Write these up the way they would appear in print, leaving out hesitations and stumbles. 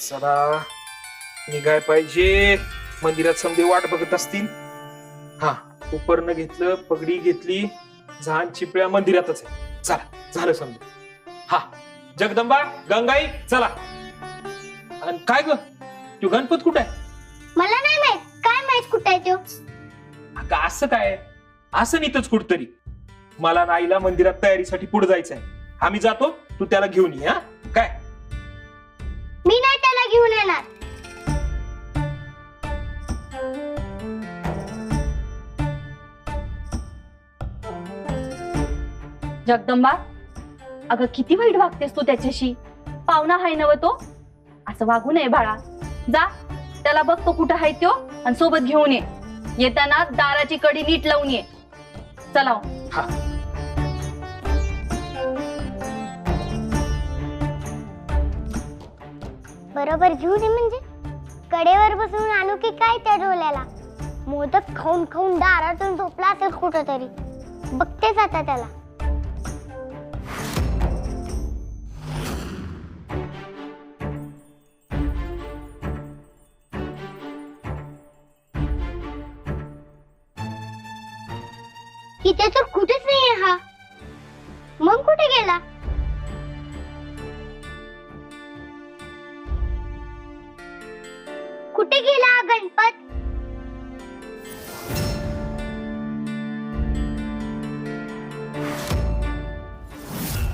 चला निघाय पाहिजे. मंदिरात समजे वाट बघत असतील. हा उपरनं घेतलं, पगडी घेतली, झान चिपळ्या मंदिरातच आहे. चला झालं समजे. हा जगदंबा गंगाई चला. आणि काय ग तू गणपत कुठे आहे? मला नाही माहित. काय माहित कुठे आहे तो? अगं असं काय असं इथंच कुठतरी. मला नाईला मंदिरात तयारीसाठी पुढे जायचं आहे. आम्ही जातो, तू त्याला घेऊन ये. हा काय? मी नाही त्याला घेऊन येणार. जगदंबा, अगं किती वाईट वागतेस तू त्याच्याशी. पाहुणा हाय नव तो, असं वागू नये बाळा. जा त्याला बघ तो कुठं आहे तो आणि सोबत घेऊन ये. येताना दाराची कडी नीट लावून ये. चला. हा बरोबर घेऊन ये म्हणजे कडेवर बसून आणू की काय त्या डोल्याला? मोदक खाऊन खाऊन दारातून झोपला असेल कुठंतरी. बघतेच आता त्याला. इथे तर कुठेच नाहीये हा. मग कुठे गेला? कुठे गेला हा गणपत?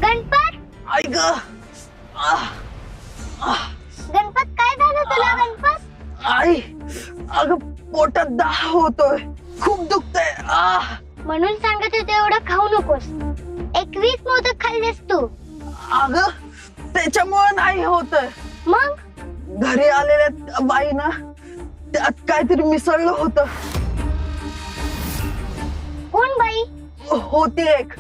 गणपत आई ग. गणपत काय झालं तुला गणपत? आई अग पोटात दाह होतोय, खूप दुखतंय. म्हणून सांगत होते एवढं खाऊ नकोस. 21 मोदक खाल्लेस तू. अग त्याच्यामुळे नाही होतंय. मग घरी आलेल्या बाईना त्यात काहीतरी मिसळलं होतं. कोण बाई? होती एक.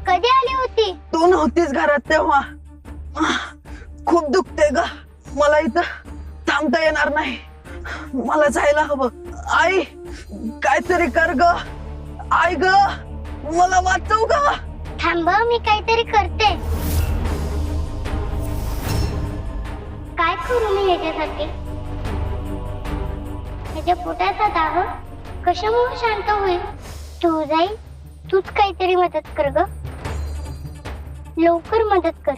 कधी आली होती? तू नव्हतीस घरात तेव्हा. खूप दुखते ग. मला इथं थांबता येणार नाही. मला जायला हवं. आई काहीतरी कर ग. आई ग मला वाचव ग. थांब मी काहीतरी करते. काय करू मी याच्यासाठी? त्याच्या पोटाचा दाह कशामुळे शांत होईल? तू जाईल, तूच काहीतरी मदत कर ग. लवकर मदत कर.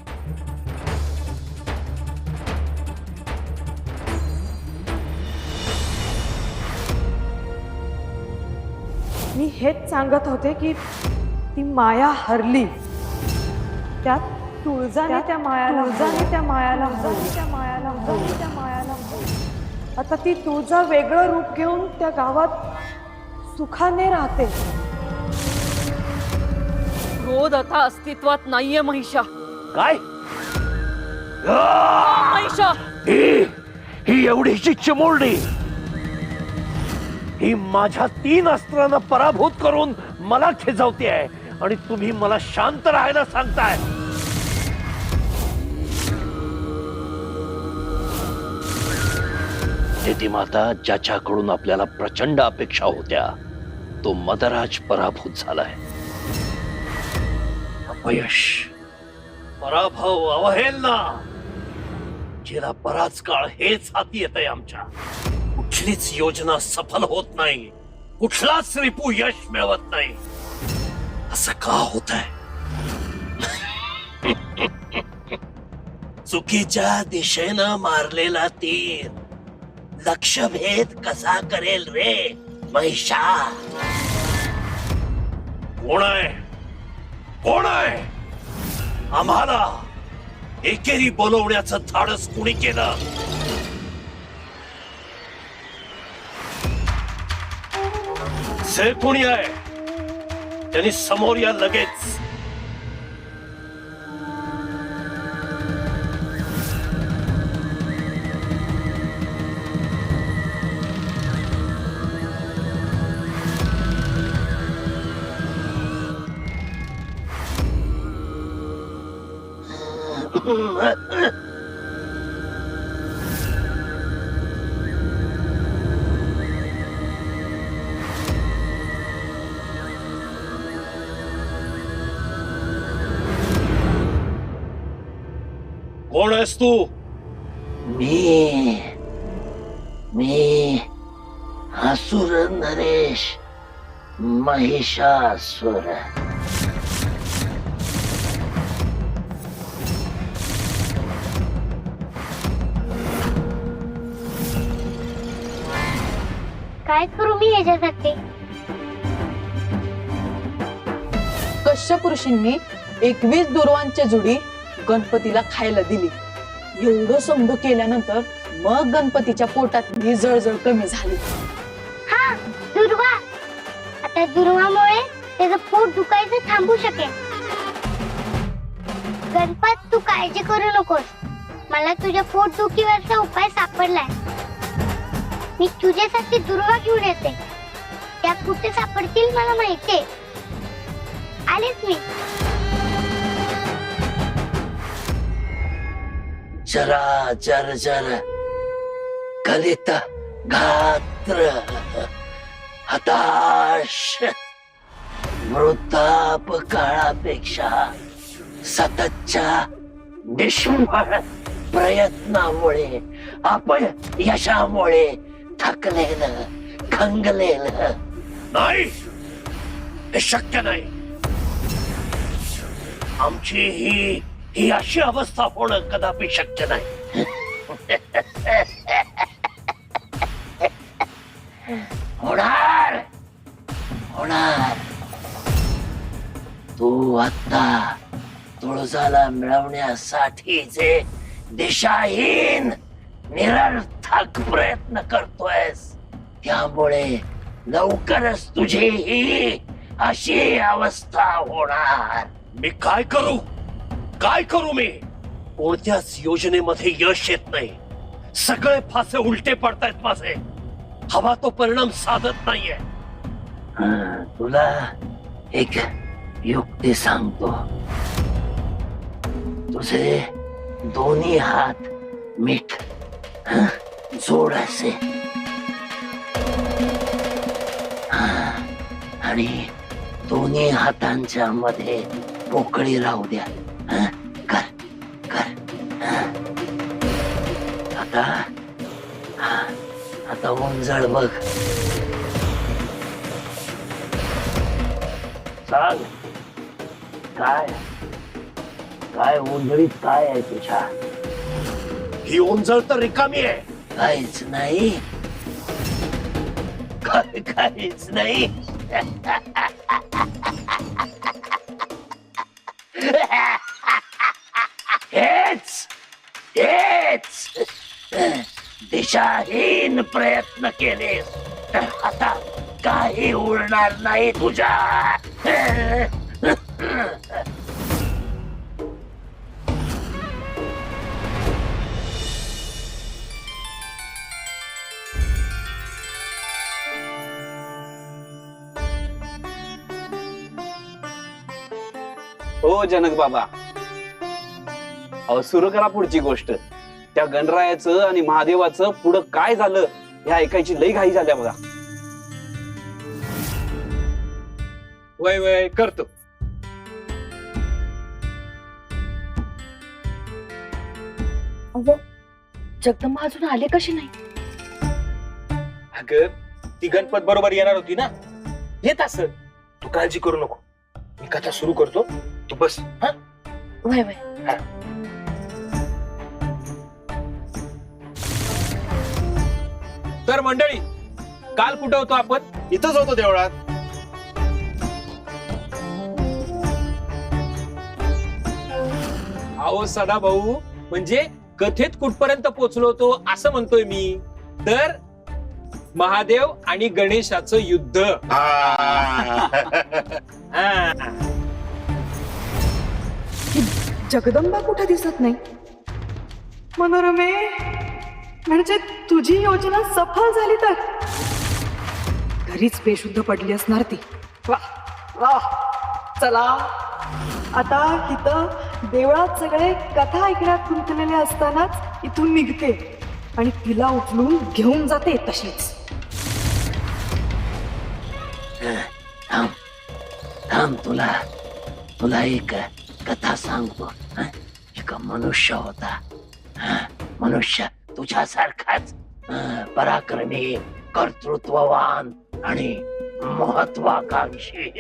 मी हेच सांगत होते की ती माया हरली. त्यात तुळजाने त्या मायाला आता ती तुळजा वेगळं रूप घेऊन त्या गावात सुखाने राहते. क्रोध आता अस्तित्वात नाहीये महिषा. काय? महिषा ही एवढीशी चिमुरडी, ही माझ्या 3 अस्त्रांना पराभूत करून मला खिजवते आहे आणि तुम्ही मला शांत राहायला सांगताय. माता ज्याच्याकडून आपल्याला प्रचंड अपेक्षा होत्या तो मदराज पराभूत झालाय. अपयश, पराभव, अवहेलना, जिला बराच काळ हेच हाती येतंय आमच्या. कुठलीच योजना सफल होत नाही, कुठलाच रिपू यश मिळवत नाही. असं का होतंय? चुकीच्या दिशेनं मारलेला तीर लक्षभेद कसा करेल रे महिषा? कोण आहे? कोण आहे? आम्हाला एकेरी बोलवण्याचं धाडस कुणी केलं? जे कोणी आहे त्यांनी समोर या लगेच. कोण आहेस तू? मी असुर नरेश महिषासुर. काय करू मी ह्याच्यासाठी? कश्यप ऋषींनी 21 दुर्वांची जुडी गणपतीला खायला दिली. एवढं समजू केल्यानंतर मग गणपतीच्या पोटात जळजळ कमी झाली. हा, दुर्वा. आता दुर्वामुळे त्याचं पोट दुखायचं थांबू शकेल. गणपत, तू काळजी करू नकोस. मला तुझ्या पोट दुखीवरचा उपाय सापडलाय. मी तुझ्यासाठी दुर्वा घेऊन येते. त्या कुठे सापडतील मला माहितीये. आलेच मी. जरा जर जर कलित गात्र हताश वृद्धाप काळापेक्षा सततच्या निष्फळ प्रयत्नामुळे आपण यशामुळे थकलेलं खंगलेलं. नाही, हे शक्य नाही. आमची ही अशी अवस्था होणं कदापि शक्य नाही. होणार होणार. तू आता तुळजाला मिळवण्यासाठीचे दिशाहीन निरर्थक प्रयत्न करतोयस. त्यामुळे लवकरच तुझी ही अशी अवस्था होणार. मी काय करू मी? कोणत्याच योजनेमध्ये यश येत नाही. सगळे फासे उलटे पडतायत माझे. हवा तो परिणाम साधत नाहीये. तुला एक युक्ती सांगतो. तुझे दोन्ही हात मीठ जोड असे आणि दोन्ही हातांच्या मध्ये पोकळी राहू द्या. कर कर. आता उंजळ बघ. सांग, काय उंजळीत काय आहे तुझ्या? ही ओंजळ तर रिकामी आहे. काहीच नाही. काहीच नाही. हेच दिशाहीन प्रयत्न केले तर आता काही उरणार नाही तुझ्या. हो जनक बाबा, अहो सुरू करा पुढची गोष्ट. त्या गणरायाचं आणि महादेवाचं पुढं काय झालं हे ऐकायची लई घाई झाल्या बघा. वय वय करतो. जगदंबा अजून आले कशी नाही? अगं, ती गणपत बरोबर येणार होती ना. येत असं. तू काळजी करू नको. मी कथा सुरू करतो, तू बस. हा, वय वय. तर मंडळी, काल कुठं होतो आपण? इथंच होतो देवळात. अहो सदा भाऊ, म्हणजे कथेत कुठपर्यंत पोहोचलो होतो असं म्हणतोय मी. तर महादेव आणि गणेशाचं युद्ध. हा. हा. जगदंबा कुठे दिसत नाही. मनोरमे, म्हणजे तुझी योजना सफल झाली तर घरीच बेशुद्ध पडली असणार ती. वा वा. चला आता इथं देवळात सगळे कथा ऐकण्यात गुंतलेले असतानाच इथून निघते आणि तिला उचलून घेऊन जाते तशीच. थांब, तुला एक कथा सांगतो. मनुष्य होता. मनुष्य तुझ्यासारखाच पराक्रमी, कर्तृत्ववान आणि महत्वाकांक्षी.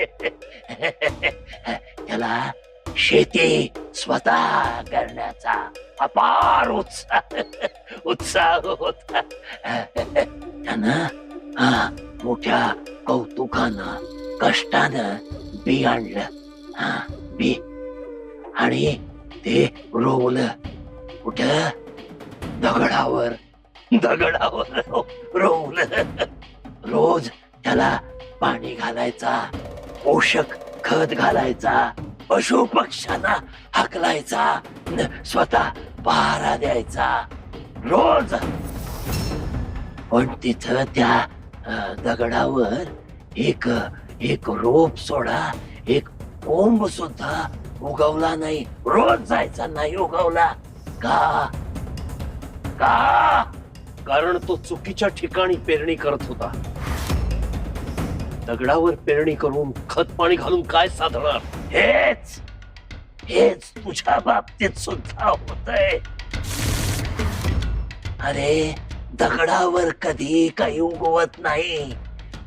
त्याला शेती स्वतः करण्याचा अपार उत्साह होता. त्यानं मोठ्या कौतुकानं कष्टानं बी आणलं. बी आणि ते रोवलं. कुठं? दगडावर रोवलं. रोज त्याला पाणी घालायचा, पोषक खत घालायचा, पशु पक्ष्यांना हाकलायचा, स्वतः पहारा द्यायचा रोज. पण तिथं त्या दगडावर एक रोप सोडा, एक कोंब सुद्धा उगवला नाही. रोज जायचा, नाही उगवला. का? कारण तो चुकीच्या ठिकाणी पेरणी करत होता. दगडावर पेरणी करून खत पाणी घालून काय साधणार? हेच तुझ्या बाबतीत सुद्धा होतंय. अरे दगडावर कधी काही उगवत नाही.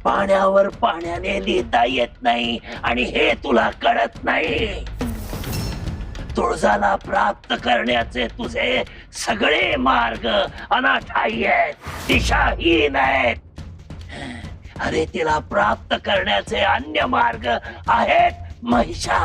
पाण्यावर पाण्याने लिहिता येत नाही आणि हे तुला कळत नाही. तुळजाला प्राप्त करण्याचे तुझे सगळे मार्ग अनाठायी आहेत, दिशाहीन आहेत. अरे तिला प्राप्त करण्याचे अन्य मार्ग आहेत महिषा.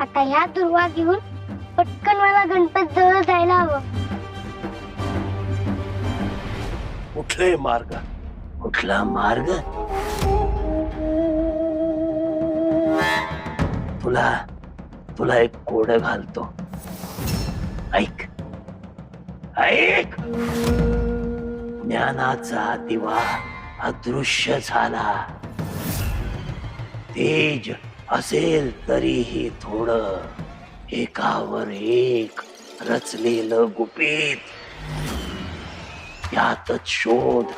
आता ह्या दुर्वा घेऊन पटकन मला गणपत जवळ जायला हवं. कुठले मार्ग? कुठला मार्ग? तुला एक कोड घालतो. ऐक. ज्ञानाचा दिवा अदृश्य झाला. तेज असेल तरीही थोडं, एकावर एक रचलेलं गुपित. यातच शोध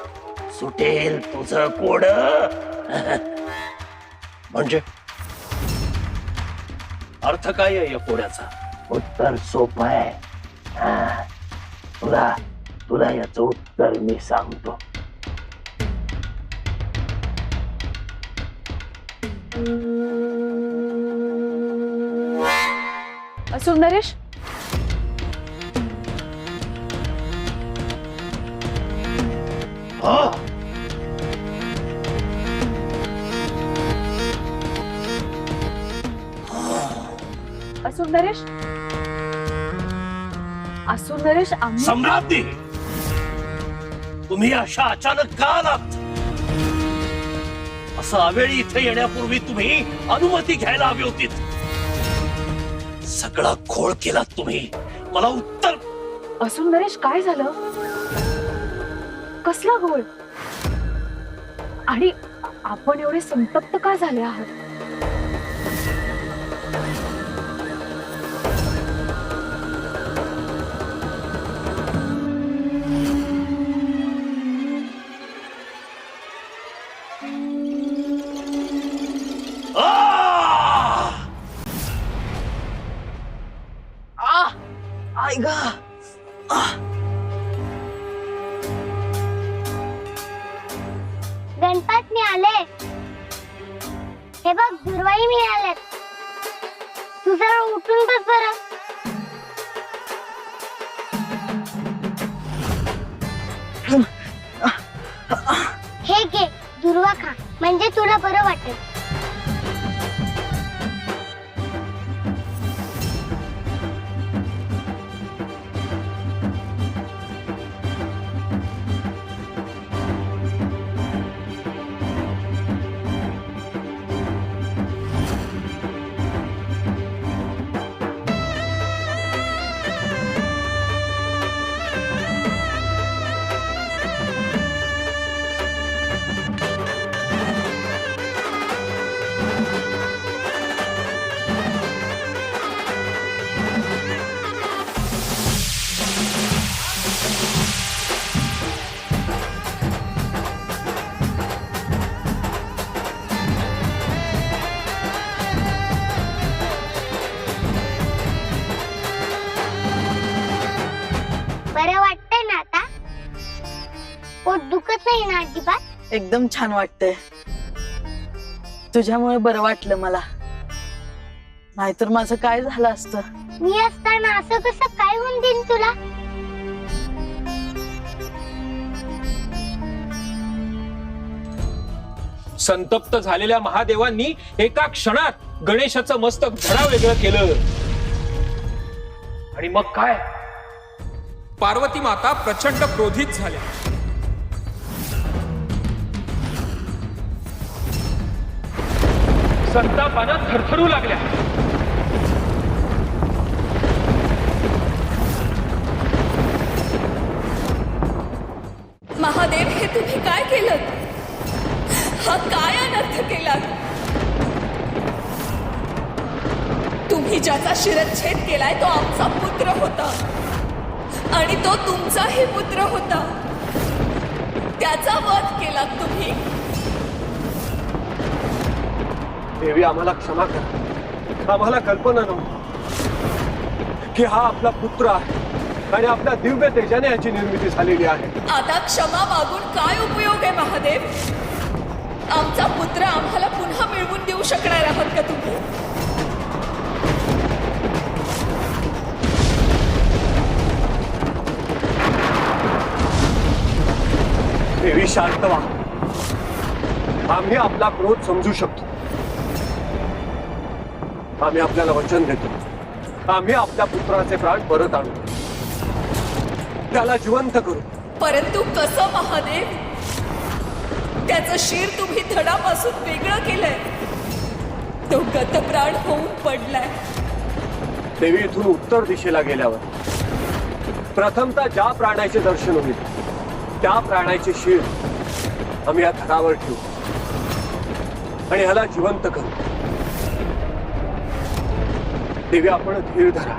सुटेल तुझं कोड. म्हणजे अर्थ काय आहे या कोड्याचा? उत्तर सोपं आहे. तुला याचं उत्तर मी सांगतो. असुर नरेश, असुर नरेश, असुर नरेश, आम्ही सम्राज्ञी, तुम्ही अशा अचानक का आलात? असं अवेळी इथे येण्यापूर्वी तुम्ही अनुमती घ्यायला हवी होती. सगळा घोळ केलात तुम्ही. मला उत्तर. असुर नरेश, काय झालं? कसला घोळ? आणि आपण एवढे संतप्त का झाले आहात? आई ग. गणपत मी आले. हे बघ दुर्वाही मिळाल्यात. तू जरा उठून बस बरं. हे घे दुर्वा खा, म्हणजे तुला बरं वाटेल. बरं वाटतंय ना आता? पोट दुखत नाही ना अजिबात? एकदम छान वाटतंय. तुझ्यामुळे बरं वाटलं मला, नाहीतर माझं काय झालं असतं. मी असताना असं कसं काय होऊन देईन तुला? संतप्त झालेल्या महादेवांनी एका क्षणात गणेशाचं मस्तक धडा वेगळं केलं. आणि मग काय, पार्वती माता प्रचंड क्रोधित झाल्या. संतापानं थरथरू लागल्या. महादेव, हे तुम्ही काय केलं? हा काय अनर्थ केला? तुम्ही ज्याचा शिरच्छेद केलाय तो आमचा पुत्र होता आणि तो तुमचाही पुत्र होता. त्याचा वध केला तुम्ही. देवी, आम्हाला क्षमा करा. आम्हाला कल्पना नव्हती की हा आपला पुत्र आहे आणि आपल्या दिव्य तेजाने याची निर्मिती झालेली आहे. आता क्षमा मागून काय उपयोग आहे महादेव? आमचा पुत्र आम्हाला पुन्हा मिळवून देऊ शकणार आहात का तुम्ही? देवी, शांत व्हा. आम्ही आपला क्रोध समजू शकतो. आम्ही आपल्याला वचन देतो, आम्ही आपल्या पुत्राचे प्राण परत आणू, त्याला जिवंत करू. परंतु कसं महादेव? त्याचं शिर तुम्ही धडापासून वेगळं केलंय. तो गतप्राण होऊन पडलाय. देवी, इथून उत्तर दिशेला गेल्यावर प्रथमतः ज्या प्राण्याचे दर्शन होईल त्या प्राण्याचे शिर आम्ही या धडावर ठेवू आणि ह्याला जिवंत करू. देवी, आपण धीर धरा,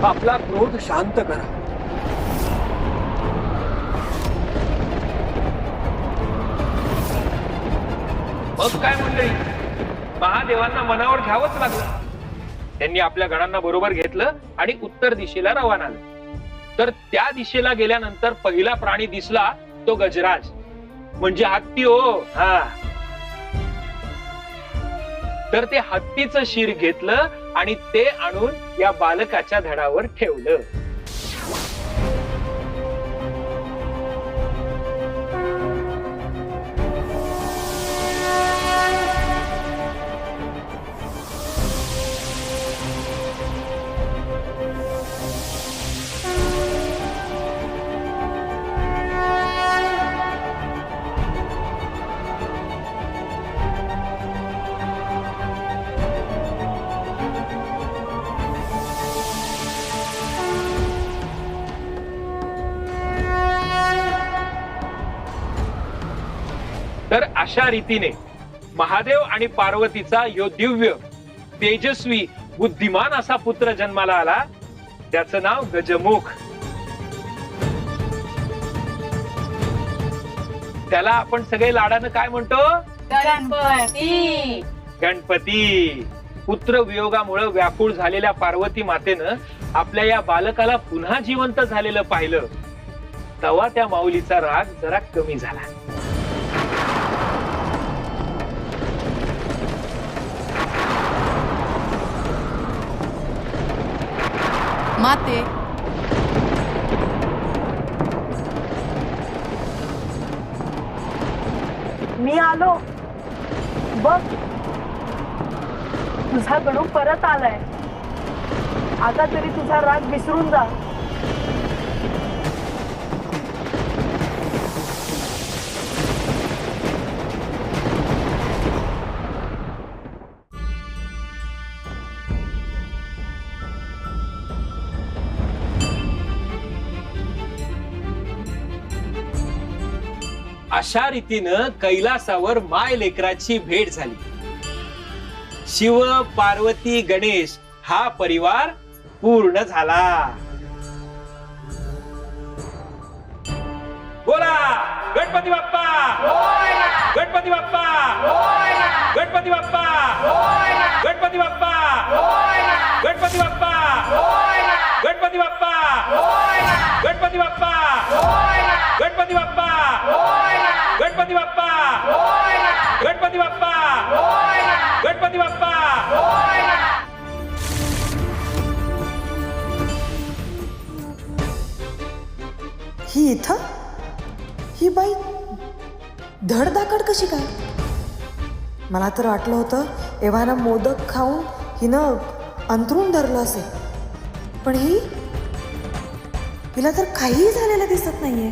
आपला क्रोध शांत करा. मग काय मंडळी, महादेवांना मनावर घ्यावंच लागलं. त्यांनी आपल्या गणांना बरोबर घेतलं आणि उत्तर दिशेला रवाना झाले. तर त्या दिशेला गेल्यानंतर पहिला प्राणी दिसला तो गजराज, म्हणजे हत्ती. हो, हा. तर ते हत्तीचं शिर घेतलं आणि ते आणून या बालकाच्या धडावर ठेवलं. तर अशा रीतीने महादेव आणि पार्वतीचा यो दिव्य, तेजस्वी, बुद्धिमान असा पुत्र जन्माला आला. त्याचं नाव गजमुख. त्याला आपण सगळे लाडानं काय म्हणतो? गणपती. गणपती. पुत्र वियोगामुळे व्याकुळ झालेल्या पार्वती मातेनं आपल्या या बालकाला पुन्हा जिवंत झालेलं पाहिलं. तेव्हा त्या माऊलीचा राग जरा कमी झाला. माते, मी आलो. बघ, तुझा गणू परत आलाय. आता तरी तुझा राग विसरून जा. अशा रीतीनं कैलासावर माय लेकराची भेट झाली. शिव, पार्वती, गणेश हा परिवार पूर्ण झाला. बोला गणपती बाप्पा, गणपती बाप्पा, गणपती बाप्पा, गणपती बाप्पा, गणपती बाप्पा, गणपती बाप्पा, गणपती गणपती बाप्पा गणपती बाप्पा गणपती बाप्पा गणपती बाप्पा गणपती बाप्पा. ही इथं ही बाई धडधाकड कशी काय? मला तर वाटलं होतं एव्हाना मोदक खाऊन हिनं अंथरून धरलं असेल, पण हिला तर काहीही झालेलं दिसत नाहीये.